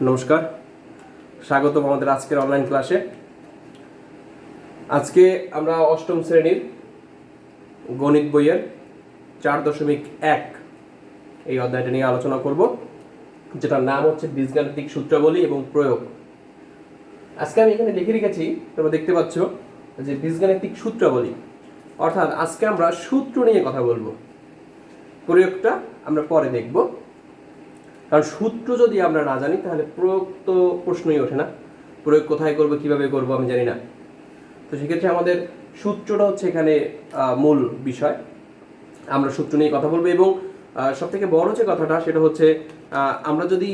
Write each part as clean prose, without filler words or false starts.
নমস্কার, স্বাগতম আমাদের আজকের অনলাইন ক্লাসে। আজকে আমরা অষ্টম শ্রেণীর গণিত বইয়ের 4.1 এই অধ্যায়টা নিয়ে আলোচনা করব, যেটার নাম হচ্ছে বীজগাণিতিক সূত্রাবলী এবং প্রয়োগ। আজকে আমি এখানে লিখে রেখেছি, তোমরা দেখতে পাচ্ছ যে বীজগাণিতিক সূত্রাবলী, অর্থাৎ আজকে আমরা সূত্র নিয়ে কথা বলবো, প্রয়োগটা আমরা পরে দেখব। কারণ সূত্র যদি আমরা না জানি তাহলে প্রয়োগ তো প্রশ্নই ওঠে না। প্রয়োগ কোথায় করব, কিভাবে করব আমি জানি না। তো সেক্ষেত্রে আমাদের সূত্রটা হচ্ছে এখানে মূল বিষয়। আমরা সূত্র নিয়ে কথা বলবো এবং সবথেকে বড় যে কথাটা সেটা হচ্ছে আমরা যদি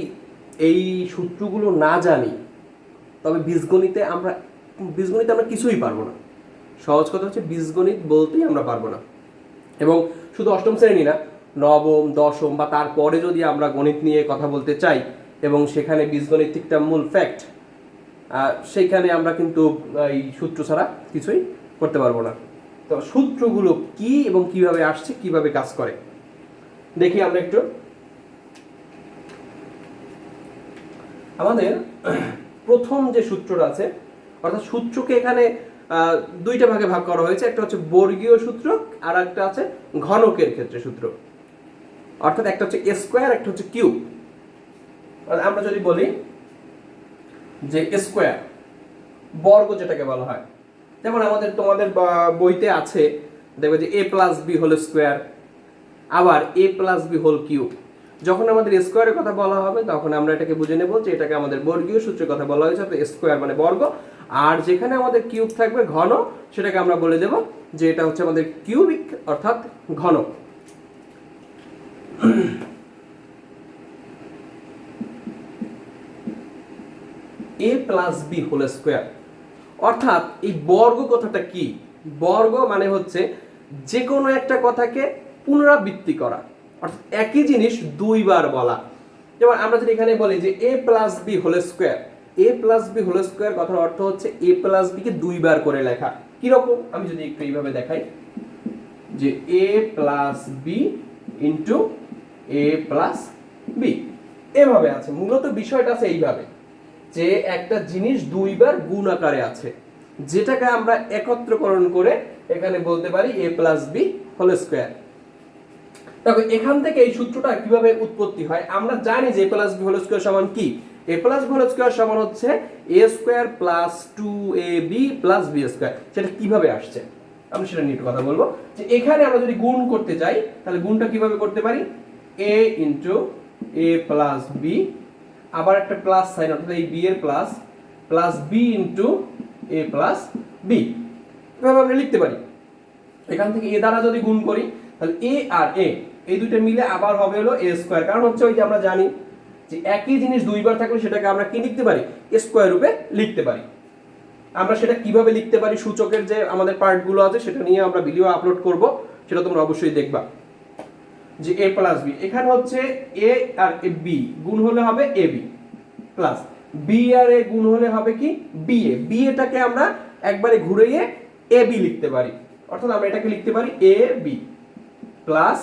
এই সূত্রগুলো না জানি তবে বীজগণিতে আমরা কিছুই পারবো না। সহজ কথা হচ্ছে বীজগণিত বলতেই আমরা পারবো না। এবং শুধু অষ্টম শ্রেণী না, নবম, দশম বা তারপরে যদি আমরা গণিত নিয়ে কথা বলতে চাই এবং সেখানে বীজগণিতিকটা মূল ফ্যাক্ট, সেইখানে আমরা কিন্তু এই সূত্র ছাড়া কিছুই করতে পারবো না। তো সূত্রগুলো কি এবং কিভাবে আসছে, কিভাবে কাজ করে দেখি আমরা একটু। আমাদের প্রথম যে সূত্রটা আছে, অর্থাৎ সূত্রকে এখানে দুইটা ভাগে ভাগ করা হয়েছে। একটা হচ্ছে বর্গীয় সূত্র আর একটা আছে ঘনকের ক্ষেত্রে সূত্র। অর্থাৎ একটা হচ্ছে এ স্কোয়ার, একটা হচ্ছে কিউব। আমরা যদি বলি যে স্কোয়ার, বর্গ যেটাকে বলা হয়, যেমন তোমাদের বইতে আছে, দেখবে যে a plus B whole square, আবার a plus B whole cube. যখন আমাদের স্কোয়ারের কথা বলা হবে তখন আমরা এটাকে বুঝে নেব যে এটাকে আমাদের বর্গীয় সূত্রের কথা বলা হয়েছে, অর্থাৎ স্কোয়ার মানে বর্গ। আর যেখানে আমাদের কিউব থাকবে, ঘন, সেটাকে আমরা বলে দেব যে এটা হচ্ছে আমাদের কিউবিক অর্থাৎ ঘন। a plus B whole square, অর্থাৎ এই বর্গ কথাটা কি? বর্গ মানে হচ্ছে যে কোনো একটা কথাকে পুনরাবৃত্তি করা, অর্থাৎ একই জিনিস দুইবার বলা। যেমন আমরা যদি এখানে বলি যে a plus B whole square, a plus B whole square কথার অর্থ হচ্ছে a প্লাস বি কে দুইবার করে লেখা। কিরকম আমি যদি একটু এইভাবে দেখাই যে a plus B into a plus B, এভাবে আছে। মূলত বিষয়টা আছে এইভাবে যে একটা জিনিস দুইবার গুণ আকারে আছে, যেটাকে আমরা একত্রকরণ করে এখানে বলতে পারি a plus B whole square. দেখো এখান থেকে এই সূত্রটা কিভাবে উৎপত্তি হয়। আমরা জানি যে a plus B whole square সমান কি? a plus B whole square সমান হচ্ছে a square plus 2ab plus b square. সেটা কিভাবে আসছে আমরা সেটা নিয়ে একটু কথা বলবো। যে এখানে আমরা যদি গুণ করতে যাই তাহলে গুণটা কিভাবে করতে পারি? a into a plus B, আবার একটা প্লাস সাইন, অর্থাৎ এই বি এর plus, plus B into A plus B, এভাবে আমরা লিখতে পারি। এখান থেকে এ দ্বারা যদি গুণ করি তাহলে এ আর এ এই দুইটা মিলে আবার হবে হলো এ স্কোয়ার। কারণ হচ্ছে ওই যে আমরা জানি যে একই জিনিস দুইবার থাকলে সেটাকে আমরা কি লিখতে পারি? স্কোয়ার রূপে লিখতে পারি। আমরা সেটা কিভাবে লিখতে পারি, সূচকের যে আমাদের পার্টগুলো আছে সেটা নিয়ে আমরা ভিডিও আপলোড করব, সেটা তোমরা অবশ্যই দেখবা। যে a প্লাস বি, এখানে হচ্ছে a আর বি গুণ হলে হবে এ বি, প্লাস বি আর এ গুণ হলে হবে কি? B A. বি এটাকে আমরা একবারে ঘুরিয়ে এ বি লিখতে পারি, অর্থাৎ আমরা এটাকে লিখতে পারি A B plus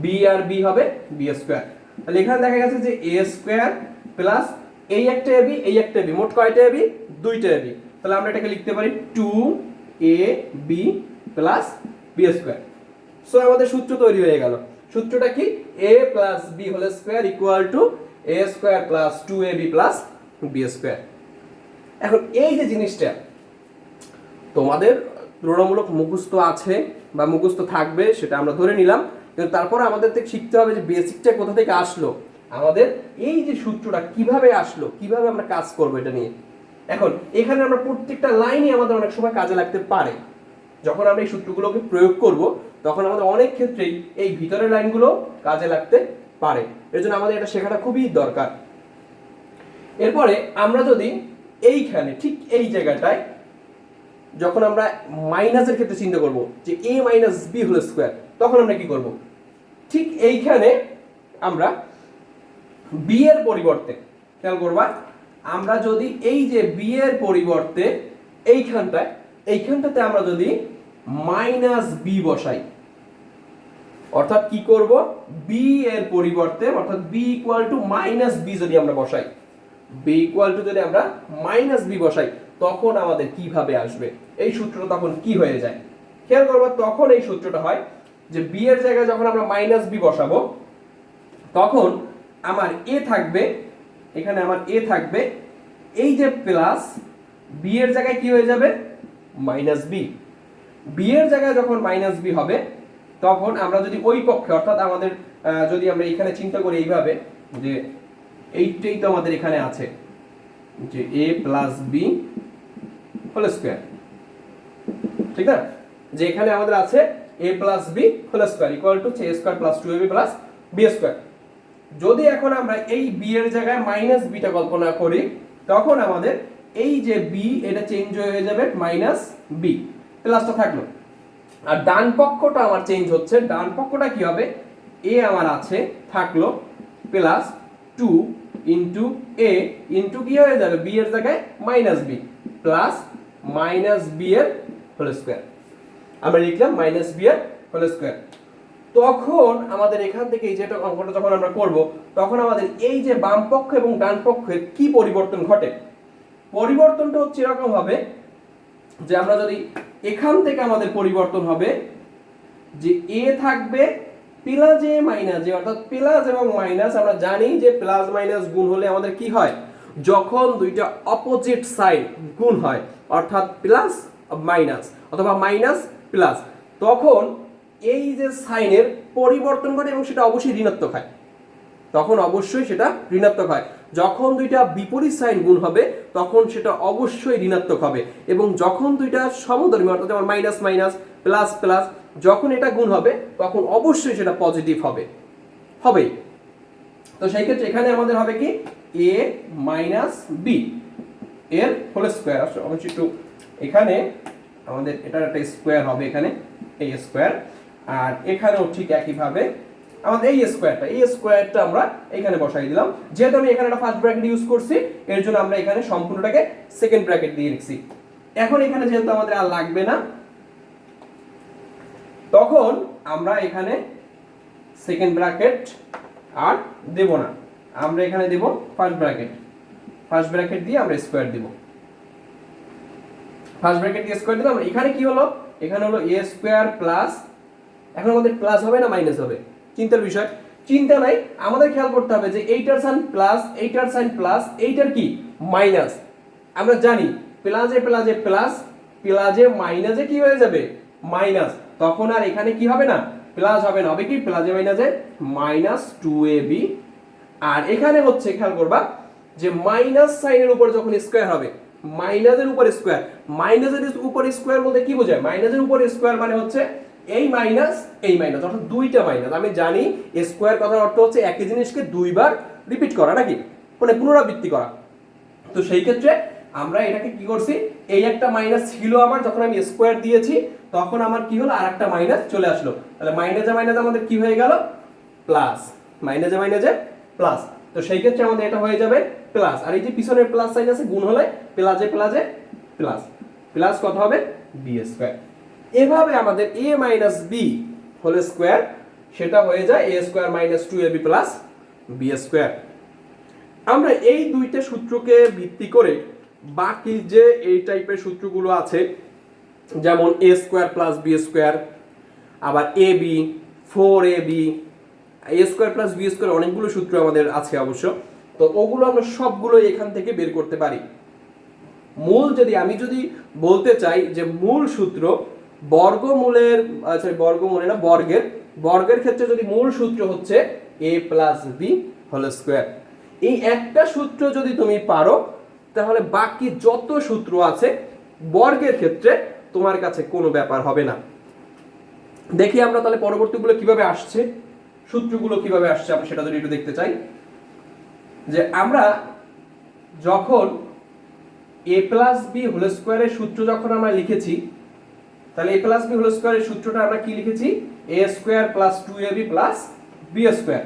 B R B হবে বি স্কোয়ার। তাহলে এখানে দেখা গেছে যে এ স্কোয়ার প্লাস এই একটা এবি, এই একটা এবি, মোট কয়টা এবি? দুইটা এবি। তাহলে আমরা এটাকে লিখতে পারি 2ab plus B square. So আমাদের সূত্র তৈরি হয়ে গেল। সূত্রটা কি? a plus B whole square equal to a square plus 2ab plus B square. এখন এই যে জিনিসটা তোমাদের তুলনামূলক মুখস্থ আছে বা মুখস্থ থাকবে সেটা আমরা ধরে নিলাম, কিন্তু তারপর আমাদের থেকে শিখতে হবে যে বেসিকটা কোথা থেকে আসলো, আমাদের এই যে সূত্রটা কিভাবে আসলো, কিভাবে আমরা কাজ করবো এটা নিয়ে। এখন এখানে আমরা প্রত্যেকটা লাইনই আমাদের অনেক সময় কাজে লাগতে পারে। যখন আমরা এই সূত্রগুলোকে প্রয়োগ করব তখন আমাদের অনেক ক্ষেত্রেই এই ভিতরের লাইনগুলো কাজে লাগতে পারে। এর জন্য আমাদের এটা শেখাটা খুবই দরকার। এরপরে আমরা যদি এইখানে ঠিক এই জায়গাটায় যখন আমরা মাইনাসের ক্ষেত্রে চিন্তা করব যে a minus B whole square, তখন আমরা কি করব? ঠিক এইখানে আমরা বি এর পরিবর্তে, খেয়াল করবা, আমরা যদি এই যে বি এর পরিবর্তে এইখানটাতে আমরা যদি মাইনাস বি বসাই, অর্থাৎ কি করব, বি এর পরিবর্তে অর্থাৎ B equal to minus B যদি আমরা বসাই, বি ইকুয়াল টু যদি আমরা মাইনাস বি বসাই, তখন আমাদের কিভাবে আসবে এই সূত্রটা, তখন কি হয়ে যায় খেয়াল করবো। তখন এই সূত্রটা হয় যে বি এর জায়গায় যখন আমরা মাইনাস বি বসাবো, তখন আমার এ থাকবে, এখানে আমার এ থাকবে এই যে প্লাস, বি এর জায়গায় কি হয়ে যাবে মাইনাস বি। বি এর জায়গায় যখন মাইনাস বি হবে, তখন আমরা যদি ওই পক্ষে অর্থাৎ আমাদের যদি আমরা এখানে চিন্তা করি এইভাবে যে এইটাই তো আমাদের এখানে আছে যে A plus B whole square, ঠিক না, যে এখানে আমাদের আছে A plus B whole square equal to A square plus 2ab plus B square. যদি এখন আমরা এই বি এর জায়গায় মাইনাস বিটা কল্পনা করি, তখন আমাদের এই যে বি এটা চেঞ্জ হয়ে যাবে মাইনাস বি, প্লাসটা থাকলো। আর ডান পক্ষটা আমার চেঞ্জ হচ্ছে, ডান পক্ষটা কি হবে, এ আমার আছে থাকলো প্লাস 2 ইনটু এ ইনটু কি হয়ে যাবে বি এর জায়গায় minus B plus minus B এর হোল স্কয়ার, আমরা লিখলাম মাইনাস বি এর হোল স্কয়ার। তখন আমাদের এখান থেকে এই যেটা অঙ্কটা যখন আমরা করব, তখন আমাদের এই যে বাম পক্ষ এবং ডান পক্ষে কি পরিবর্তন ঘটে, পরিবর্তনটা হচ্ছে এরকম হবে যে আমরা যদি এখান থেকে আমাদের পরিবর্তন হবে যে এ থাকবে প্লাস এ মাইনাস এ, অর্থাৎ প্লাস এবং মাইনাস আমরা জানি যে প্লাস মাইনাস গুণ হলে আমাদের কি হয়, যখন দুইটা অপোজিট সাইড গুণ হয় অর্থাৎ প্লাস মাইনাস অথবা মাইনাস প্লাস, তখন এই যে সাইনের পরিবর্তন ঘটে এবং সেটা অবশ্যই ঋণাত্মক হয়, তখন অবশ্যই সেটা ঋণাত্মক হয়। যখন দুইটা বিপরীত সাইন গুণ হবে তখন সেটা অবশ্যই ঋণাত্মক হবে, এবং যখন দুইটা সমধর্মী অর্থাৎ যেমন মাইনাস মাইনাস প্লাস প্লাস যখন এটা গুণ হবে তখন অবশ্যই সেটা পজিটিভ হবে, হবেই। তো সেই ক্ষেত্রে এখানে আমাদের হবে কি এ মাইনাস বি এর হোল স্কয়ার, অবশ্যই একটু এখানে আমাদের এটার একটা স্কয়ার হবে, এখানে এই স্কয়ার, আর এখানেও ঠিক একইভাবে আমাদের এই স্কয়ারটা আমরা এখানে বসাই দিলাম। যেহেতু আমি এখানে একটা ফার্স্ট ব্র্যাকেট ইউজ করছি, এর জন্য আমরা এখানে সম্পূর্ণটাকে সেকেন্ড ব্র্যাকেট দিয়ে লিখছি। এখন এখানে যেহেতু আমাদের আর লাগবে না, তখন আমরা এখানে সেকেন্ড ব্র্যাকেট আর দেব না, আমরা এখানে দেব ফার্স্ট ব্র্যাকেট দিয়ে আমরা স্কয়ার দেব, ফার্স্ট ব্র্যাকেট দিয়ে স্কয়ার দিলাম। এখানে কি হলো, এখানে হলো এ স্কয়ার প্লাস, এখন আমাদের প্লাস হবে না মাইনাস হবে, চিন্তার বিষয়, চিন্তা নাই, আমাদের খেয়াল করতে হবে যে এইটার সাইন প্লাস, এইটার সাইন প্লাস, এইটার কি মাইনাস। আমরা জানি প্লাসে প্লাসে প্লাস, প্লাসে মাইনাসে কি হয়ে যাবে মাইনাস, তখন আর এখানে কি হবে না প্লাস হবে না, হবে কি প্লাসে মাইনাসে মাইনাস 2ab। আর এখানে হচ্ছে খেয়াল করবা যে মাইনাস সাইনের উপর যখন স্কয়ার হবে, মাইনাসের উপর স্কয়ার, মাইনাসের উপর স্কয়ার বলতে কি বোঝায়, মাইনাসের উপর স্কয়ার মানে হচ্ছে এই মাইনাস অর্থাৎ দুইটা মাইনাস। আমি জানি স্কয়ার কথার অর্থ হচ্ছে একই জিনিসকে দুইবার রিপিট করা, নাকি মানে পুনরাবৃত্তি করা। তো সেই ক্ষেত্রে আমরা এটাকে কি করছি, এই একটা মাইনাস ছিল আমার, যখন আমি স্কয়ার দিয়েছি তখন আমার কি হলো আরেকটা মাইনাস চলে আসলো, তাহলে মাইনাসে মাইনাসে আমাদের কি হয়ে গেল প্লাস, মাইনাসে মাইনাসে প্লাস। তো সেই ক্ষেত্রে আমাদের এটা হয়ে যাবে প্লাস, আর এই যে পিছনের প্লাস সাইন আছে গুণ হলে প্লাসে প্লাসে প্লাস, প্লাস কত হবে বি স্কয়ার। এভাবে আমাদের a minus B whole square সেটা হয়ে যায় a square minus 2ab plus b square. আমরা এই দুইটা সূত্রকে ভিত্তি করে বাকি যে এই টাইপের সূত্রগুলো আছে, যেমন a square plus b square, আবার ab 4ab, a square plus b square, অনেকগুলো সূত্র আমাদের আছে অবশ্য, তো ওগুলো আমরা সবগুলো এখান থেকে বের করতে পারি। মূল যদি আমি বলতে চাই যে মূল সূত্র বর্গমূলের, বর্গমূলে না বর্গের ক্ষেত্রে যদি মূল সূত্র হচ্ছে a plus B whole square. এই একটা সূত্র যদি তুমি পারো, তাহলে বাকি যত সূত্র আছে বর্গের ক্ষেত্রে তোমার কাছে কোনো ব্যাপার হবে না। দেখি আমরা তাহলে পরবর্তীগুলো কিভাবে আসছে, সূত্রগুলো কিভাবে আসছে আমরা সেটা যদি একটু দেখতে চাই। যে আমরা যখন a প্লাস বি হোল স্কয়ারের সূত্র যখন আমরা লিখেছি, তাহলে a প্লাস বি হোল স্কয়ারের সূত্রটা আমরা কি লিখেছি, a square plus 2ab plus b square,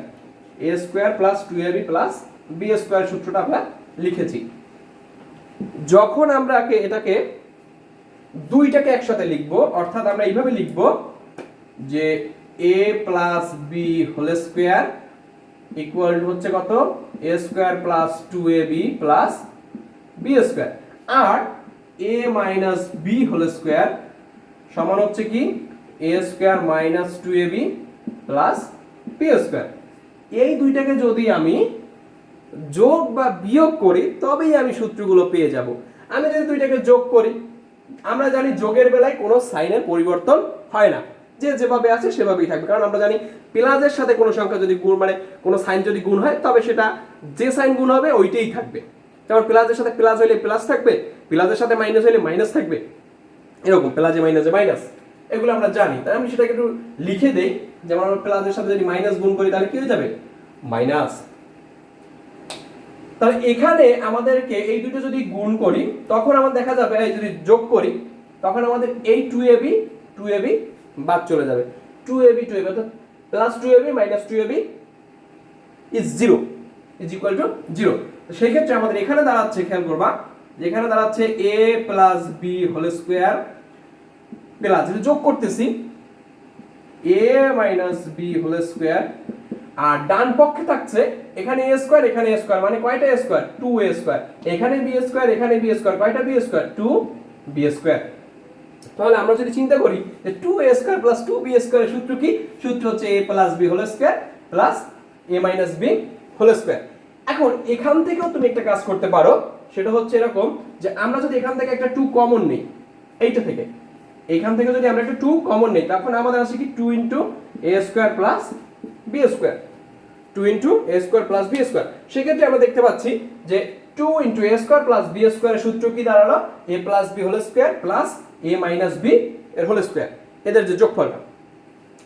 a square plus 2ab plus b square সূত্রটা আমরা লিখেছি। যখন আমরা এটাকে দুইটাকে একসাথে লিখব, অর্থাৎ আমরা এইভাবে লিখব যে A plus B whole square equal to হচ্ছে কত A square plus 2ab plus B square, আর A minus B whole square সমান হচ্ছে কি A square minus 2ab plus B square. এই দুইটাকে যদি আমি যোগ বা বিয়োগ করি তবেই আমি সূত্রগুলো পেয়ে যাব। আমি যদি দুইটাকে যোগ করি, আমরা জানি যোগের বেলায় কোনো সাইনের পরিবর্তন হয় না, যে যেভাবে আছে সেভাবেই থাকবে, কারণ আমরা জানি প্লাসের সাথে কোনো সংখ্যা যদি গুণ মানে কোনো সাইন যদি গুণ হয় তবে সেটা যে সাইন গুণ হবে ওইটাই থাকবে। যেমন প্লাসের সাথে প্লাস হইলে প্লাস থাকবে, প্লাসের সাথে মাইনাস হইলে মাইনাস থাকবে, এরকম প্লাসে মাইনাসে মাইনাস, এগুলো আমরা জানি। তাই আমি সেটাকে একটু লিখে দেই। যেমন আমরা প্লাসের সাথে যদি মাইনাস গুণ করি তাহলে কি হয়ে যাবে মাইনাস। তাহলে এখানে আমাদেরকে এই দুটো যদি গুণ করি তখন আমার দেখা যাবে, এই যদি যোগ করি তখন আমাদের এই 2ab বাদ চলে যাবে, 2ab অর্থাৎ plus 2ab minus 2ab is 0 is equal to 0। তো সেই ক্ষেত্রে আমাদের এখানে দাঁড়াচ্ছে, খেয়াল করবা যে এখানে দাঁড়াচ্ছে a plus b whole square plus, যদি যোগ করতেছি a minus b whole square, আর ডান পক্ষে থাকছে এখানে a স্কয়ার এখানে a স্কয়ার, মানে কয়টা a স্কয়ার 2a স্কয়ার, এখানে b স্কয়ার এখানে b স্কয়ার, কয়টা b স্কয়ার 2b স্কয়ার। তাহলে আমরা যদি চিন্তা করি যে 2a স্কয়ার প্লাস 2b স্কয়ারের সূত্র কি, সূত্র হচ্ছে a plus b whole square plus a minus b whole square. এখন এখান থেকেও তুমি একটা কাজ করতে পারো, সেটা হচ্ছে এরকম যে আমরা যদি এখান থেকে একটা 2 কমন নেই, এইটা থেকে এখান থেকে যদি আমরা একটা 2 কমন নেই তখন আমাদের আসে কি 2 a square plus b square, 2 a square plus b square. সেক্ষেত্রে আমরা দেখতে পাচ্ছি যে 2 a স্কয়ার প্লাস b স্কয়ারের সূত্র কি দাঁড়ালো a plus b whole square plus a minus b এর হোল স্কয়ার, এদের যে যোগফলটা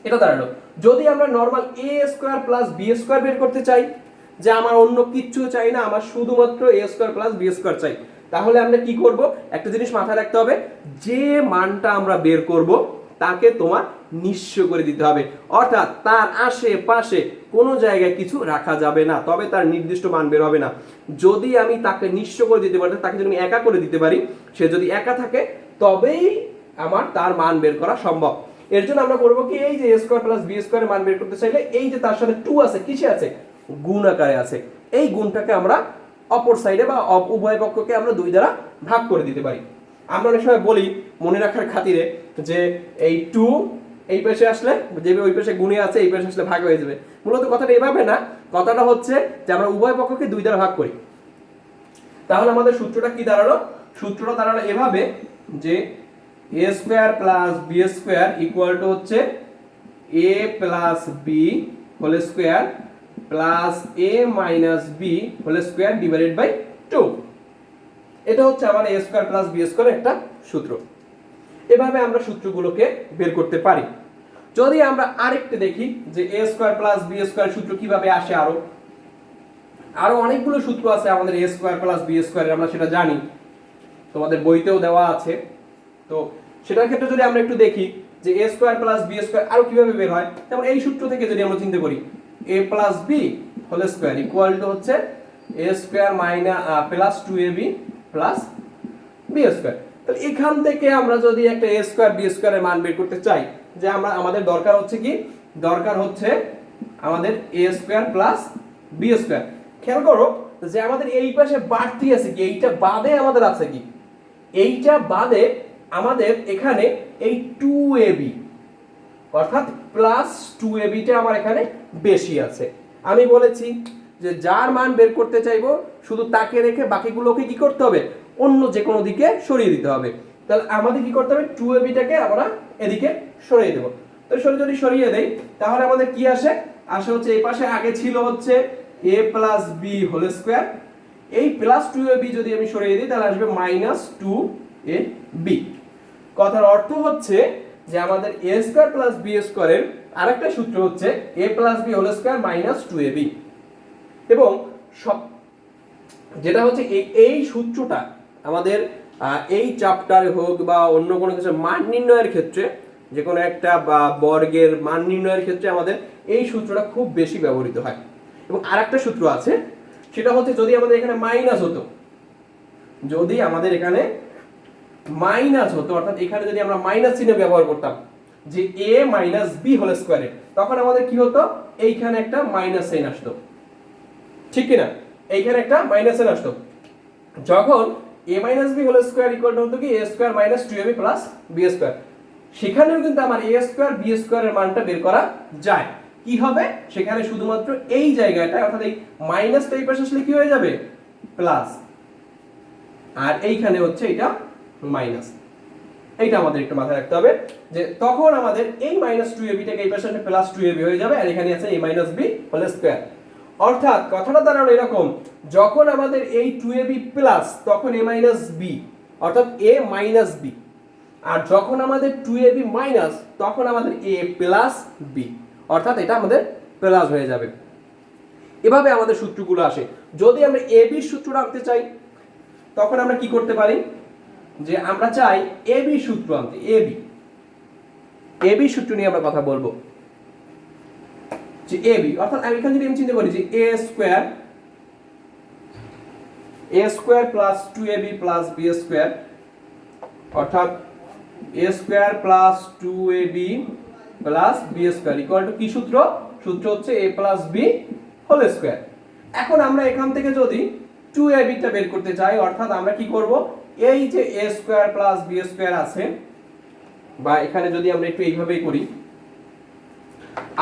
এটা দাঁড়ালো। যদি আমরা normal a square plus b square বের করতে চাই, যে আমার অন্য কিচ্ছু চাই না, আমার শুধুমাত্র a square plus b square চাই, তাহলে আমরা কি করব, একটা জিনিস মাথায় রাখতে হবে, যে মানটা আমরা বের করব তাকে তোমার নিঃস্ব করে দিতে হবে, অর্থাৎ তার আশেপাশে কোনো জায়গায় কিছু রাখা যাবে না, তবে তার নির্দিষ্ট মান বের হবে না। যদি আমি তাকে নিঃস্ব করে দিতে পারি, তাকে যদি আমি একা করে দিতে পারি, সে যদি একা থাকে তবেই আমার তার মান বের করা সম্ভব। এর জন্য আমরা করব কি, এই যে a স্কয়ার প্লাস b স্কয়ারের মান বের করতে চাইলে এই যে তার সাথে 2 আছে, কিসে আছে গুণ আকারে আছে, এই গুণটাকে আমরা অপর সাইডে বা উভয় পক্ষকে আমরা 2 দ্বারা ভাগ করে দিতে পারি। আমরা অনেক সময় বলি মনে রাখার খাতিরে যে এই 2 এই পাশে আসলে যে ওই পাশে গুণে আছে এই পাশে আসলে ভাগ হয়ে যাবে, মূলত কথাটা এভাবে না, কথাটা হচ্ছে যে আমরা উভয় পক্ষকে 2 দ্বারা ভাগ করি। তাহলে আমাদের সূত্রটা কি দাঁড়ালো, সূত্রটা দাঁড়ালো এভাবে যে a square plus b square equal to হচ্ছে a plus b whole square plus a minus b whole square divided by 2। এটা হচ্ছে আমার a square plus b square একটা সূত্র। এভাবে আমরা সূত্রগুলোকে বের করতে পারি। যদি আমরা আরেকটা দেখি যে a square plus b square সূত্র কিভাবে আসে, আরো অনেকগুলো সূত্র আছে আমাদের a স্কয়ার প্লাস b স্কয়ারের, আমরা সেটা জানি, তোমাদের বইতেও দেওয়া আছে। তো সেটার ক্ষেত্রে যদি আমরা একটু দেখি যে a square plus b square আরো কিভাবে বের হয়, যেমন এই সূত্র থেকে যদি আমরা চিন্তা করি a plus b whole square equal to হচ্ছে a square minus plus 2ab plus b square. তাহলে এখান থেকে আমরা যদি একটা a স্কয়ার b স্কয়ারের মান বের করতে চাই, যে আমাদের দরকার হচ্ছে কি, দরকার হচ্ছে আমাদের a square plus b square. খেয়াল করো যে আমাদের এই পাশে বাড়তি আছে কি, এইটা বাদে আমাদের আছে কি, এইটা বাদে আমাদের এখানে এই 2ab অর্থাৎ প্লাস 2ab টা আমার এখানে বেশি আছে। আমি বলেছি যে যার মান বের করতে চাইবো শুধু তাকে রেখে বাকিগুলোকে কি করতে হবে, অন্য যে কোনো দিকে সরিয়ে দিতে হবে। তাহলে আমাদের কি করতে হবে, 2ab টাকে আমরা এদিকে সরিয়ে দেব। তো যদি সরিয়ে দেই তাহলে আমাদের কি আসে হচ্ছে এই পাশে আগে ছিল হচ্ছে a plus b whole square, এই প্লাস 2ab যদি আমি সরিয়ে দিই তাহলে আসবে মাইনাস 2ab। কথার অর্থ হচ্ছে যে আমাদের a স্কয়ার প্লাস b স্কয়ারের আরেকটা সূত্র হচ্ছে a plus b whole square minus 2ab। এবং সব যেটা হচ্ছে এই সূত্রটা আমাদের এই চ্যাপ্টারে হোক বা অন্য কোনো কিছু মান নির্ণয়ের ক্ষেত্রে, যে কোনো একটা বর্গের মান নির্ণয়ের ক্ষেত্রে আমাদের এই সূত্রটা খুব বেশি ব্যবহৃত হয়। এবং আরেকটা সূত্র আছে, সেটা হচ্ছে যদি আমাদের এখানে মাইনাস হতো, যদি আমাদের এখানে মাইনাস হতো অর্থাৎ এখানে যদি আমরা মাইনাস চিহ্ন ব্যবহার করতাম, যে a মাইনাস b হোল স্কয়ারে, তখন আমাদের কি হতো, এইখানে একটা মাইনাস সাইন আসতো, ঠিক কি না? এইখানে একটা মাইনাস সাইন আসতো। যখন a minus b whole square equal to হতো কি a square minus 2ab plus b square, সেখানেও কিন্তু আমার a স্কয়ার b স্কয়ারের মানটা বের করা যায়। কি হবে সেখানে, শুধুমাত্র এই জায়গাটা অর্থাৎ এই মাইনাসটা এই পাশে আসলে কি হয়ে যাবে, প্লাস, আর এইখানে হচ্ছে এটা মাইনাস। এইটা আমাদের একটু মাথায় রাখতে হবে যে তখন আমাদের এই মাইনাস 2ab টাকে এই পাশে প্লাস 2ab হয়ে যাবে, আর এখানে আছে a minus b whole square. অর্থাৎ কথাটা দাঁড়ালো এরকম, যখন আমাদের এই 2ab প্লাস তখন a মাইনাস b, অর্থাৎ a মাইনাস b, আর যখন আমাদের 2ab মাইনাস তখন আমাদের a প্লাস b, অর্থাৎ এটা আমাদের প্লাস হয়ে যাবে। এভাবে আমাদের সূত্রগুলো আসে। যদি আমরা ab এর সূত্রটা আনতে চাই তখন আমরা কি করতে পারি, যে আমরা চাই ab সূত্র আনতে, ab সূত্র নিয়ে আমরা কথা বলবো। যে ab অর্থাৎ আমি এখানে যদি আমি চিন্তা করি যে a square plus 2ab plus b square, অর্থাৎ a square plus 2ab plus b square equal to কি সূত্র, সূত্র হচ্ছে a plus b whole square. এখন আমরা এখান থেকে যদি 2ab টা বের করতে চাই, অর্থাৎ আমরা কি করব, এই যে a square plus b square আছে, বা এখানে যদি আমরা একটু এইভাবেই করি,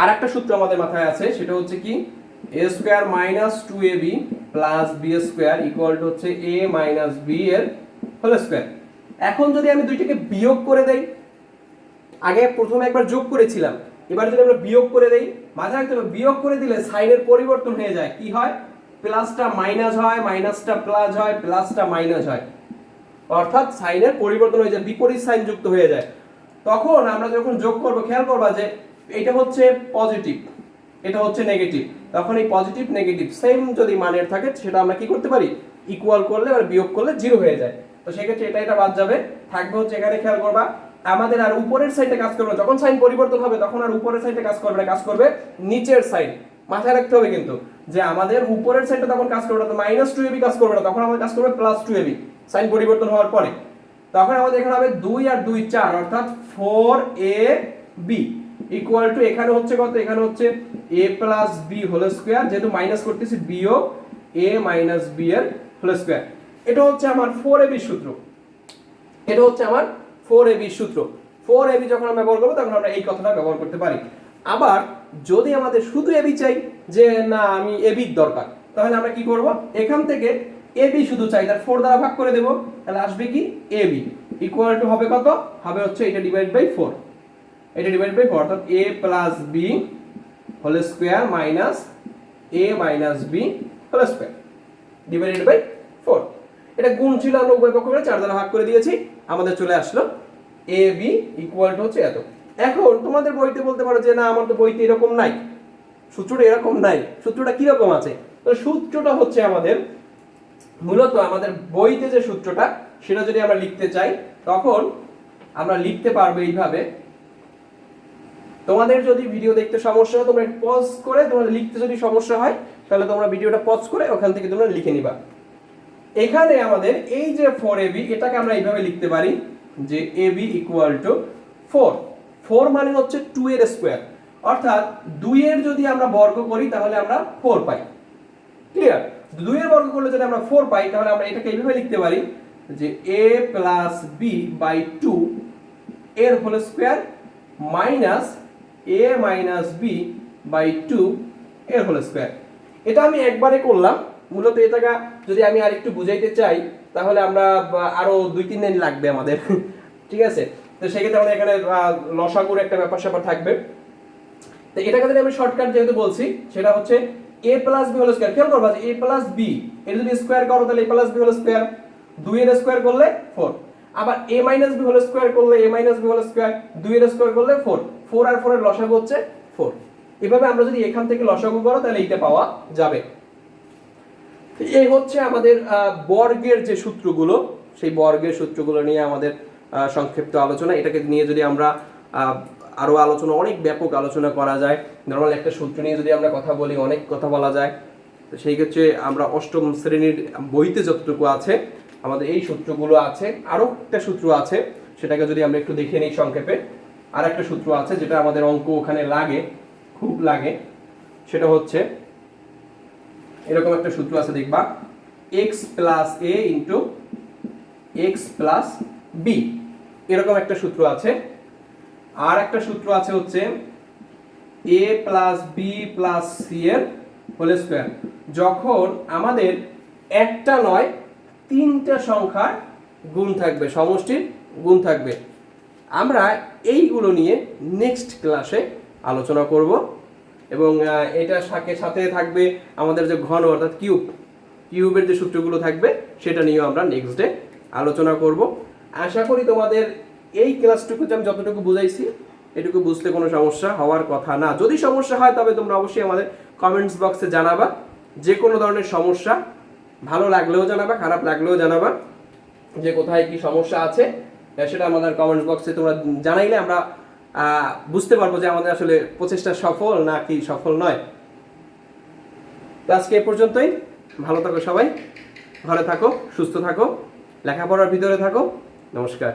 আর একটা সূত্র আমাদের মাথায় আছে, সেটা হচ্ছে কি a square minus 2ab plus b square equal to হচ্ছে a মাইনাস b এর হোল স্কয়ার। এখন যদি আমি দুইটাকে বিয়োগ করে দেই, আগে প্রথমে একবার যোগ করেছিলাম, এবার যদি আমরা বিয়োগ করে দেই, মাথায় রাখতে হবে বিয়োগ করে দিলে সাইনের পরিবর্তন হয়ে যায়, কি হয়, প্লাসটা মাইনাস হয়, মাইনাসটা প্লাস হয়, প্লাসটা মাইনাস হয়, অর্থাৎ সাইনের পরিবর্তন হয়ে যায়, বিপরীত সাইন যুক্ত হয়ে যায়। তখন আমরা যখন যোগ করব, খেয়াল করবা যে এটা হচ্ছে পজিটিভ, এটা হচ্ছে নেগেটিভ, তখন এই পজিটিভ নেগেটিভ সেম যদি মানের থাকে সেটা আমরা কি করতে পারি, ইকুয়াল করলে আর বিয়োগ করলে জিরো হয়ে যায়। তো সেক্ষেত্রে এটা বাদ যাবে, থাকবে হচ্ছে এখানে, খেয়াল করবা আমাদের আর উপরের সাইডে কাজ করবে না, যখন সাইন পরিবর্তন হবে তখন আর উপরের সাইডে কাজ করবে না, কাজ করবে নিচের সাইড। মাথায় রাখতে হবে কিন্তু যে আমাদের উপরের সাইডে তখন কাজ করবে না, তো মাইনাস 2ab কাজ করবে না, তখন আমাদের কাজ করবে প্লাস 2ab সাইন পরিবর্তন হওয়ার পরে। তখন আমাদের এখানে হবে 2 আর 2 4, অর্থাৎ 4ab ইকুয়াল টু এখানে হচ্ছে কত, এখানে হচ্ছে a plus b whole square, যেহেতু মাইনাস করতেছি বিয়োগ a মাইনাস b এর হোল স্কয়ার। এটা হচ্ছে আমার 4ab সূত্র, এটা হচ্ছে আমার 4ab সূত্র। 4ab যখন আমরা ব্যবহার করব তখন আমরা এই কথাটা ব্যবহার করতে পারি। আবার যদি আমাদের শুধু ab চাই, যে না আমি ab এর দরকার, তাহলে আমরা কি করব, এখান থেকে ab শুধু চাই, তার 4 দ্বারা ভাগ করে দেব, তাহলে আসবে কি ab ইকুয়াল টু হবে কত, হবে হচ্ছে এটা ডিভাইড বাই 4, এটা ডিভাইড বাই 4, অর্থাৎ a plus b whole square minus a minus b whole square divided by 4। এটা গুণ ছিল, আমরা উভয় পক্ষ করে 4 দ্বারা ভাগ করে দিয়েছি, আমাদের চলে আসলো ab ইকুয়াল টু হচ্ছে এত। এখন তোমাদের বইতে বলতে পারো যে না আমার তো বইতে এরকম নাই, সূত্রটা এরকম নাই, সূত্রটা কি রকম আছে? তো সূত্রটা হচ্ছে আমাদের মূলত আমাদের বইতে যে সূত্রটা, সেটা যদি আমরা লিখতে চাই তখন আমরা লিখতে পারবো এইভাবে। তোমাদের যদি ভিডিও দেখতে সমস্যা হয় তোমরা পজ করে, তোমাদের লিখতে যদি সমস্যা হয় তাহলে তোমরা ভিডিওটা পজ করে ওখান থেকে তোমরা লিখে নিবা। এখানে আমাদের এই যে 4ab, এটাকে আমরা এইভাবে লিখতে পারি যে ab ইকুয়াল টু 4, 4 মানে হচ্ছে 2 এর স্কয়ার, অর্থাৎ 2 এর যদি আমরা বর্গ করি তাহলে আমরা 4 পাই। ক্লিয়ার? 2 এর বর্গ করলে যদি আমরা 4 পাই তাহলে আমরা এটাকে এইভাবে লিখতে পারি যে a প্লাস b বাই 2 এর whole square minus a minus b by 2 এর হোল স্কয়ার। এটা আমি একবারে করলাম, মূলত এটাকে যদি আমি আরেকটু বুঝাইতে চাই তাহলে আমরা আরো 2-3 দিন লাগবে আমাদের, ঠিক আছে? তো সেক্ষেত্রে আমাদের এখানে লসাগুর একটা ব্যাপার স্যাপার থাকবে। তো এটাকে যদি আমি শর্টকাট যেহেতু বলছি, সেটা হচ্ছে a plus b whole square. খেয়াল করবা যে a প্লাস b এর যদি স্কয়ার করো তাহলে a plus b whole square, 2 এর স্কয়ার করলে 4, আবার a minus b whole square করলে a minus b whole square, 2 এর স্কয়ার করলে 4, 4 আর 4 এর লসাগু হচ্ছে 4। এভাবে আমরা যদি এখান থেকে লসাগু করো তাহলে এইটা পাওয়া যাবে। এই হচ্ছে আমাদের বর্গের যে সূত্রগুলো, সেই বর্গের সূত্রগুলো নিয়ে আমাদের সংক্ষিপ্ত আলোচনা। এটাকে নিয়ে যদি আমরা আরো আলোচনা, অনেক ব্যাপক আলোচনা করা যায়। নরমাল একটা সূত্র নিয়ে যদি আমরা কথা বলি অনেক কথা বলা যায়। তো সেই ক্ষেত্রে আমরা অষ্টম শ্রেণীর বইতে যতটুকু আছে আমাদের এই সূত্রগুলো আছে, আরো একটা সূত্র আছে, সেটাকে যদি আমরা একটু দেখে নিই সংক্ষেপে। আর একটা সূত্র আছে যেটা আমাদের অঙ্ক ওখানে লাগে, খুব লাগে, সেটা হচ্ছে এরকম একটা সূত্র আছে দেখবা, x প্লাস এ ইন্টু এক্স প্লাস বি, এরকম একটা সূত্র আছে। আর একটা সূত্র আছে হচ্ছে এ প্লাস বি প্লাস সি এর হোল স্কয়ার, যখন আমাদের একটা নয় তিনটা সংখ্যার গুণ থাকবে, সমষ্টির গুণ থাকবে। আমরা এইগুলো নিয়ে নেক্সট ক্লাসে আলোচনা করব, এবং এটা সাথে থাকবে আমাদের যে ঘন অর্থাৎ কিউবের যে সূত্রগুলো থাকবে সেটা নিয়েও আমরা নেক্সট ডে আলোচনা করব। আশা করি তোমাদের এই ক্লাসটুকু আমি যতটুকু বুঝাইছি এটুকু বুঝতে কোনো সমস্যা হওয়ার কথা না। যদি সমস্যা হয় তবে তোমরা অবশ্যই আমাদের কমেন্টস বক্সে জানাবা, যে কোনো ধরনের সমস্যা, ভালো লাগলেও জানাবা, খারাপ লাগলেও জানাবা, যে কোথায় কি সমস্যা আছে সেটা আমাদের কমেন্টস বক্সে তোমরা জানাইলে আমরা বুঝতে পারবো যে আমাদের আসলে প্রচেষ্টা সফল নাকি সফল নয়। তো আজকে এ পর্যন্তই, ভালো থাকো সবাই, ঘরে থাকো, সুস্থ থাকো, লেখাপড়ার ভিতরে থাকো, নমস্কার।